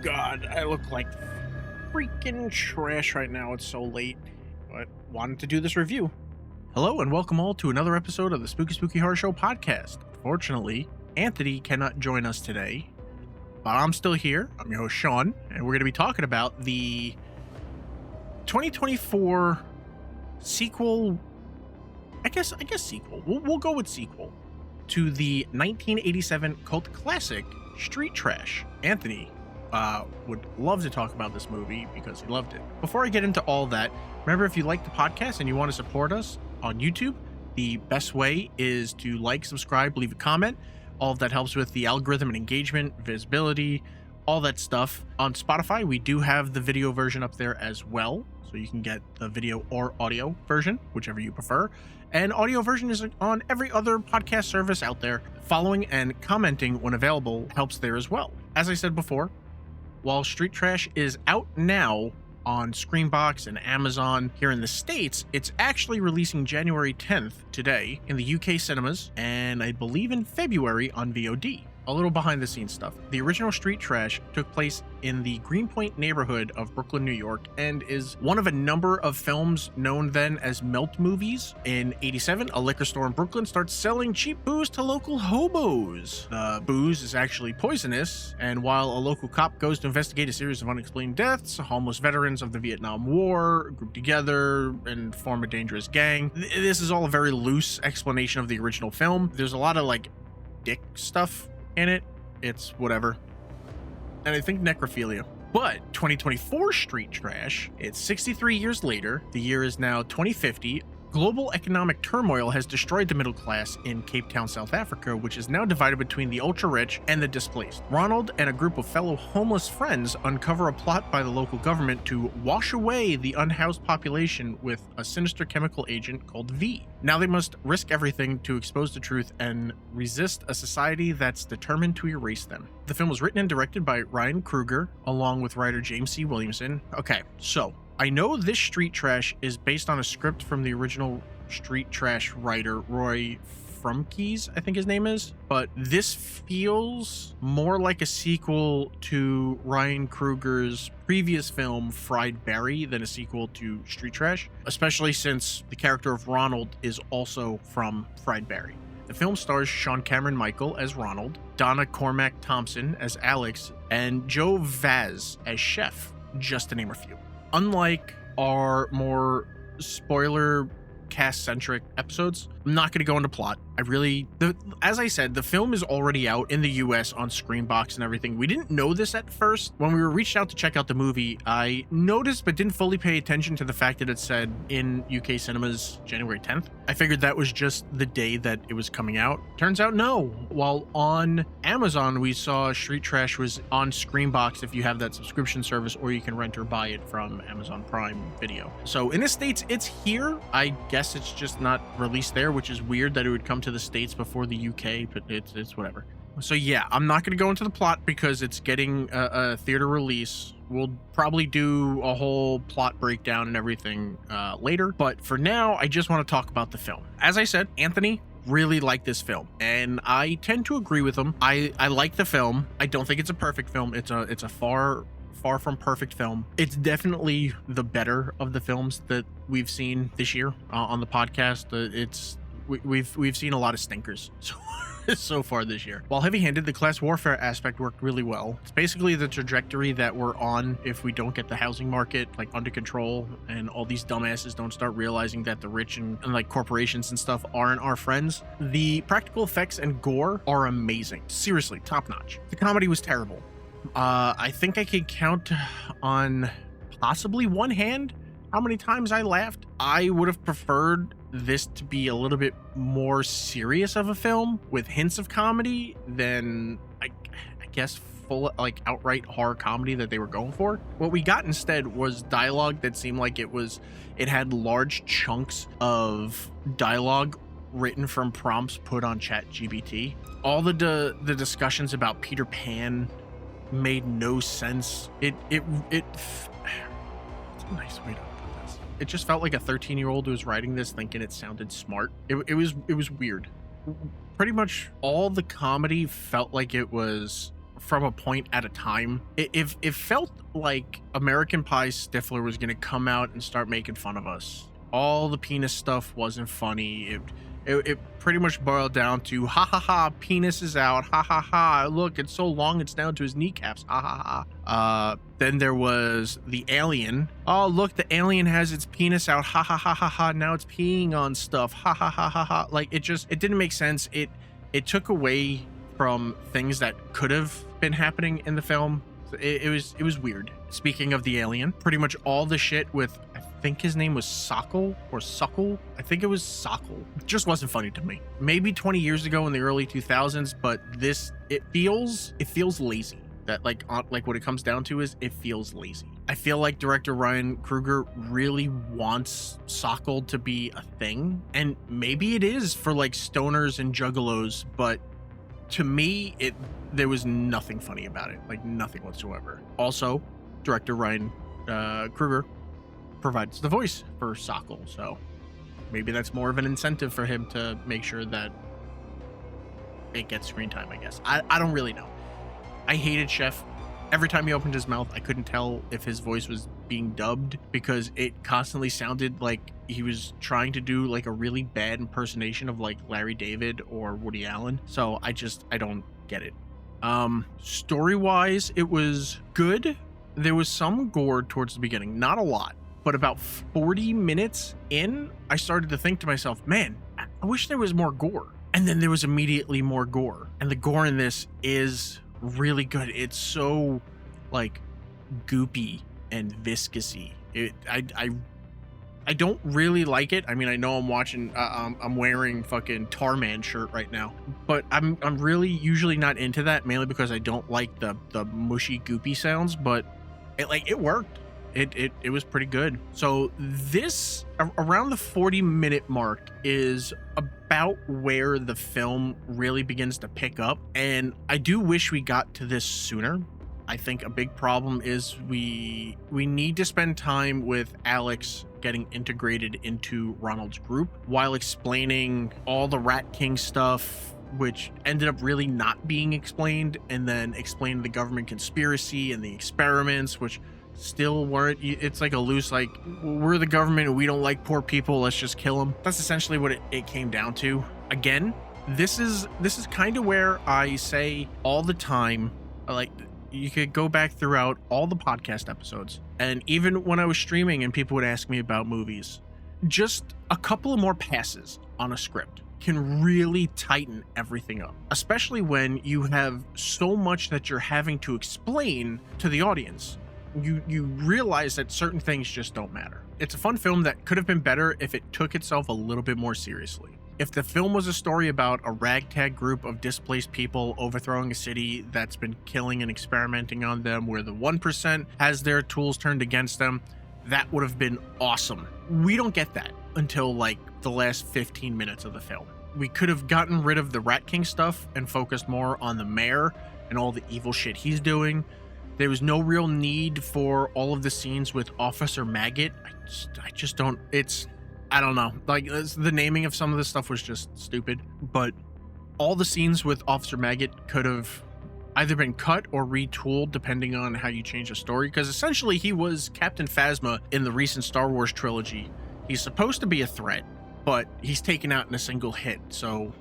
God, I look like freaking trash right now. It's so late, but wanted to do this review. Hello and welcome all to another episode of the Spooky Spooky Horror Show podcast. Unfortunately, Anthony cannot join us today, but I'm still here. I'm your host, Sean, and we're going to be talking about the 2024 sequel. I guess sequel. We'll go with sequel to the 1987 cult classic Street Trash. Anthony would love to talk about this movie because he loved it. Before I get into all that, remember, if you like the podcast and you want to support us on YouTube, the best way is to like, subscribe, leave a comment. All of that helps with the algorithm and engagement, visibility, all that stuff. On Spotify, we do have the video version up there as well, so you can get the video or audio version, whichever you prefer. And audio version is on every other podcast service out there. Following and commenting when available helps there as well. As I said before, while Street Trash is out now on Screambox and Amazon here in the States, it's actually releasing January 10th today in the UK cinemas, and I believe in February on VOD. A little behind the scenes stuff. The original Street Trash took place in the Greenpoint neighborhood of Brooklyn, New York, and is one of a number of films known then as melt movies. In '87, a liquor store in Brooklyn starts selling cheap booze to local hobos. The booze is actually poisonous, and while a local cop goes to investigate a series of unexplained deaths, homeless veterans of the Vietnam War group together and form a dangerous gang. This is all a very loose explanation of the original film. There's a lot of dick stuff in it. It's whatever. And I think necrophilia. But 2024 Street Trash, it's 63 years later. The year is now 2050. Global economic turmoil has destroyed the middle class in Cape Town, South Africa, which is now divided between the ultra-rich and the displaced. Ronald and a group of fellow homeless friends uncover a plot by the local government to wash away the unhoused population with a sinister chemical agent called V. Now they must risk everything to expose the truth and resist a society that's determined to erase them. The film was written and directed by Ryan Kruger, along with writer James C. Williamson. Okay, so I know this Street Trash is based on a script from the original Street Trash writer, Roy Frumkes, I think his name is, but this feels more like a sequel to Ryan Kruger's previous film, Fried Barry, than a sequel to Street Trash, especially since the character of Ronald is also from Fried Barry. The film stars Sean Cameron Michael as Ronald, Donna Cormack Thompson as Alex, and Joe Vaz as Chef, just to name a few. Unlike our more spoiler cast-centric episodes, I'm not going to go into plot. As I said, the film is already out in the US on Screambox and everything. We didn't know this at first. When we were reached out to check out the movie, I noticed but didn't fully pay attention to the fact that it said in UK cinemas January 10th. I figured that was just the day that it was coming out. Turns out no. While on Amazon, we saw Street Trash was on Screambox if you have that subscription service, or you can rent or buy it from Amazon Prime Video. So in the States, it's here. I guess it's just not released there, which is weird that it would come to the States before the UK, but it's whatever. So yeah, I'm not going to go into the plot because it's getting a theater release. We'll probably do a whole plot breakdown and everything later, but for now, I just want to talk about the film. As I said, Anthony really liked this film, and I tend to agree with him. I like the film. I don't think it's a perfect film. It's a far from perfect film. It's definitely the better of the films that we've seen this year on the podcast. We've seen a lot of stinkers so far this year. While heavy-handed, the class warfare aspect worked really well. It's basically the trajectory that we're on if we don't get the housing market under control, and all these dumbasses don't start realizing that the rich and corporations and stuff aren't our friends. The practical effects and gore are amazing. Seriously, top-notch. The comedy was terrible. I think I could count on possibly one hand how many times I laughed. I would have preferred this to be a little bit more serious of a film with hints of comedy than I guess full outright horror comedy that they were going for. What we got instead was dialogue that seemed like it had large chunks of dialogue written from prompts put on ChatGPT. All the discussions about Peter Pan made no sense. It's a nice way to put this. It just felt like a 13-year-old who was writing this thinking it sounded smart. It was weird. Pretty much all the comedy felt like it was from a point at a time. It felt like American Pie Stifler was gonna come out and start making fun of us. All the penis stuff wasn't funny. It pretty much boiled down to ha ha ha, penis is out, ha ha ha, look, it's so long it's down to his kneecaps, ha ha ha. Then there was the alien. Oh look, the alien has its penis out, ha ha ha ha ha, now it's peeing on stuff, ha ha ha ha ha. Like, it didn't make sense. It took away from things that could have been happening in the film. It was weird. Speaking of the alien, pretty much all the shit with, I think his name was Sokol or Suckle. I think it was Sokol. It just wasn't funny to me. Maybe 20 years ago in the early 2000s, but it feels lazy. That like what it comes down to is it feels lazy. I feel like director Ryan Coogler really wants Sokol to be a thing, and maybe it is for like stoners and juggalos, but to me, there was nothing funny about it, like nothing whatsoever. Also, director Ryan Coogler provides the voice for Sokol, so maybe that's more of an incentive for him to make sure that it gets screen time, I guess. I don't really know. I hated Chef. Every time he opened his mouth, I couldn't tell if his voice was being dubbed because it constantly sounded like he was trying to do like a really bad impersonation of like Larry David or Woody Allen. So I don't get it. Story-wise, it was good. There was some gore towards the beginning, not a lot, but about 40 minutes in, I started to think to myself, man, I wish there was more gore. And then there was immediately more gore. And the gore in this is really good. It's so like goopy and viscousy. I don't really like it. I mean, I know I'm watching I'm wearing fucking Tarman shirt right now, but I'm really usually not into that, mainly because I don't like the mushy goopy sounds, but it worked. It was pretty good. So this around the 40-minute mark is about where the film really begins to pick up, and I do wish we got to this sooner. I think a big problem is we need to spend time with Alex getting integrated into Ronald's group while explaining all the Rat King stuff, which ended up really not being explained, and then explaining the government conspiracy and the experiments, which still weren't. It's like a loose, like, we're the government and we don't like poor people, let's just kill them. That's essentially what it came down to. Again, this is kind of where I say all the time, like, you could go back throughout all the podcast episodes, and even when I was streaming and people would ask me about movies, just a couple of more passes on a script can really tighten everything up, especially when you have so much that you're having to explain to the audience. You realize that certain things just don't matter. It's a fun film that could have been better if it took itself a little bit more seriously. If the film was a story about a ragtag group of displaced people overthrowing a city that's been killing and experimenting on them, where the 1% has their tools turned against them, that would have been awesome. We don't get that until like the last 15 minutes of the film. We could have gotten rid of the Rat King stuff and focused more on the mayor and all the evil shit he's doing. There was no real need for all of the scenes with Officer Maggot. I just don't, I don't know. Like, the naming of some of this stuff was just stupid, but all the scenes with Officer Maggot could have either been cut or retooled depending on how you change the story, because essentially he was Captain Phasma in the recent Star Wars trilogy. He's supposed to be a threat, but he's taken out in a single hit, so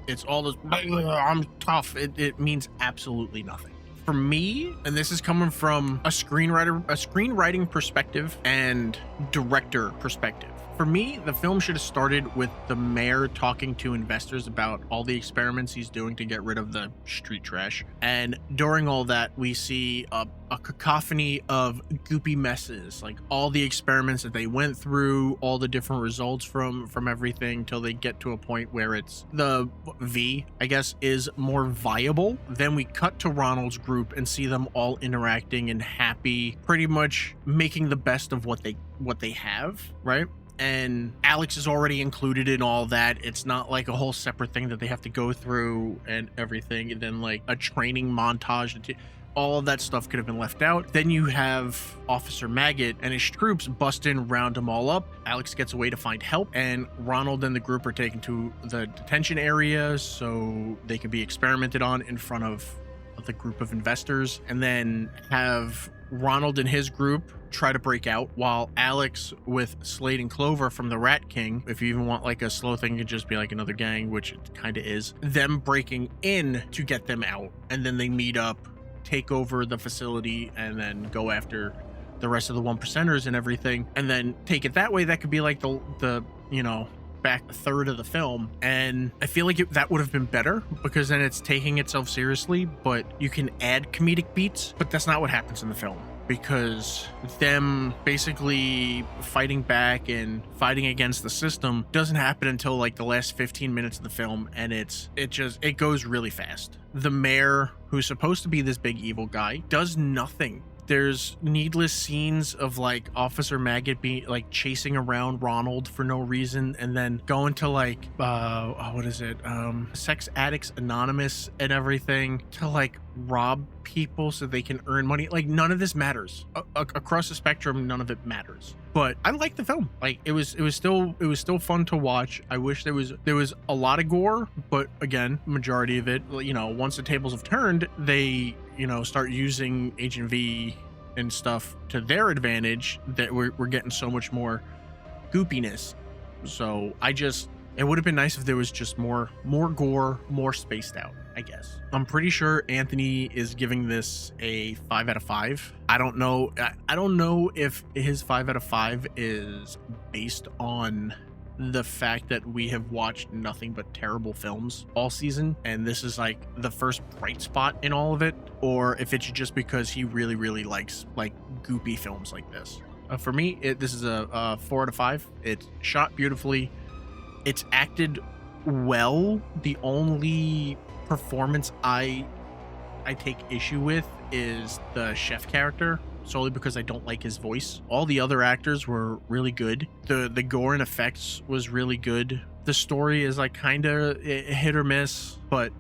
it's all this, I'm tough. It means absolutely nothing. For me, and this is coming from a screenwriting perspective and director perspective, for me, the film should have started with the mayor talking to investors about all the experiments he's doing to get rid of the street trash. And during all that, we see a cacophony of goopy messes, like all the experiments that they went through, all the different results from everything, till they get to a point where it's the V, I guess, is more viable. Then we cut to Ronald's group and see them all interacting and happy, pretty much making the best of what they have, right? And Alex is already included in all that. It's not like a whole separate thing that they have to go through and everything, and then like a training montage. All of that stuff could have been left out. Then you have Officer Maggot and his troops bust in, round them all up. Alex gets away to find help, and Ronald and the group are taken to the detention area so they can be experimented on in front of the group of investors, and then have Ronald and his group try to break out, while Alex with Slade and Clover from the Rat King, if you even want like a slow thing, it could just be like another gang, which it kind of is, them breaking in to get them out, and then they meet up, take over the facility, and then go after the rest of the 1%ers and everything, and then take it that way. That could be like the you know, back a third of the film, and I feel like that would have been better, because then it's taking itself seriously, but you can add comedic beats. But that's not what happens in the film, because them basically fighting back and fighting against the system doesn't happen until like the last 15 minutes of the film, and it goes really fast. The mayor, who's supposed to be this big evil guy, does nothing. There's needless scenes of like Officer Maggot being like chasing around Ronald for no reason, and then going to like what is it, Sex Addicts Anonymous and everything, to like rob people so they can earn money. Like, none of this matters. Across the spectrum, none of it matters. But I like the film. Like, it was still fun to watch. I wish there was a lot of gore, but again, majority of it, you know, once the tables have turned, they, you know, start using Agent V and stuff to their advantage, that we're getting so much more goopiness. So it would have been nice if there was just more gore, more spaced out, I guess. I'm pretty sure Anthony is giving this a 5 out of 5. I don't know if his 5 out of 5 is based on the fact that we have watched nothing but terrible films all season, and this is like the first bright spot in all of it, or if it's just because he really, really likes like goopy films like this. For me, this is a 4 out of 5. It's shot beautifully. It's acted well. The only performance I take issue with is the chef character, solely because I don't like his voice. All the other actors were really good. The gore and effects was really good. The story is like kind of hit or miss, but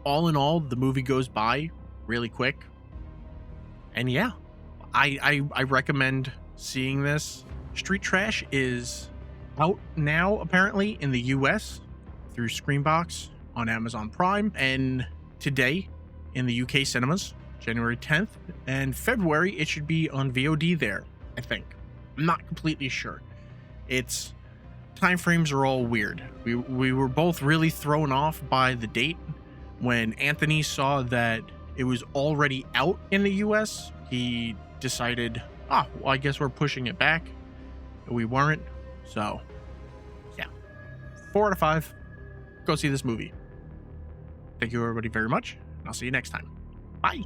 all in all, the movie goes by really quick. And yeah, I recommend seeing this. Street Trash is out now apparently in the US through Screambox on Amazon Prime, and today in the UK cinemas, January 10th, and February it should be on VOD there, I think. I'm not completely sure. Its time frames are all weird. We were both really thrown off by the date. When Anthony saw that it was already out in the US, he decided, well, I guess we're pushing it back. We weren't. So yeah, 4 out of 5. Go see this movie. Thank you everybody very much, and I'll see you next time. Bye.